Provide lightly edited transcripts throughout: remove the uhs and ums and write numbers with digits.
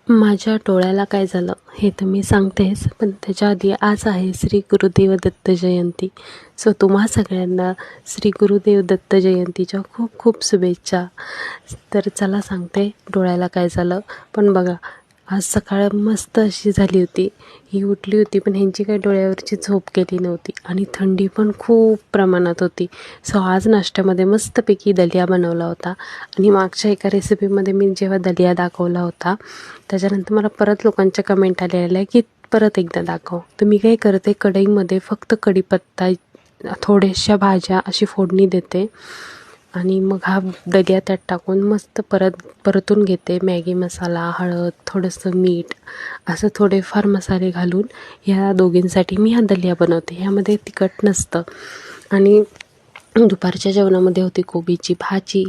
माझ्या डोळ्याला काय झालं हे तर मी सांगतेच, पण त्याच्या आधी आज आहे श्री गुरुदेव दत्त जयंती. सो तुम्हा सगळ्यांना श्री गुरुदेव दत्त जयंतीच्या खूप खूप शुभेच्छा. तर चला सांगते डोळ्याला काय झालं. पण बघा, आज सकाळ मस्त अशी झाली होती. ही उठली होती, पण ह्यांची काही डोळ्यावरची झोप गेली नव्हती आणि थंडी पण खूप प्रमाणात होती. सो आज नाश्त्यामध्ये मस्तपैकी दलिया बनवला होता. आणि मागच्या एका रेसिपीमध्ये मी जेव्हा दलिया दाखवला होता, त्याच्यानंतर मला परत लोकांच्या कमेंट आलेल्या की परत एकदा दाखव. तर मी काय करते, कढईमध्ये फक्त कढीपत्ता, थोड्याशा भाज्या अशी फोडणी देते आणि मग हा दलिया त्यात टाकून मस्त परतून घेते. मॅगी मसाला, हळद, थोडंसं मीठ असं थोडेफार मसाले घालून ह्या दोघींसाठी मी हा दलिया बनवते. ह्यामध्ये तिखट नसतं. आणि दुपारच्या जेवणामध्ये होती कोबीची भाजी,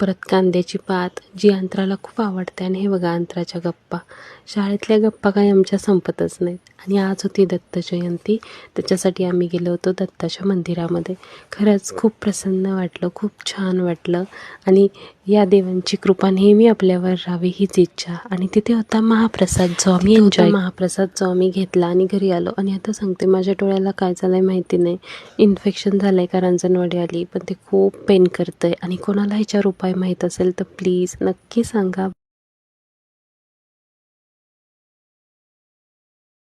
परत कांद्याची पात, जी अंतराला खूप आवडते. आणि हे बघा अंतराच्या गप्पा. शाळेतल्या गप्पा काही आमच्या संपतच नाहीत. आणि आज होती दत्त जयंती, त्याच्यासाठी आम्ही गेलो होतो दत्ताच्या मंदिरामध्ये. खरंच खूप प्रसन्न वाटलं, खूप छान वाटलं. आणि या देवांची कृपा नेहमी आपल्यावर राहावी हीच इच्छा. आणि तिथे होता महाप्रसाद, जो आम्ही घेतला आणि घरी आलो. आणि आता सांगते, माझ्या डोळ्याला काय झालं आहे माहिती नाही. इन्फेक्शन झालं आहे का रांजणवाडी आली, पण ते खूप पेन करतं आहे. आणि कोणाला ह्याच्यावर उपाय माहीत असेल तर प्लीज नक्की सांगा.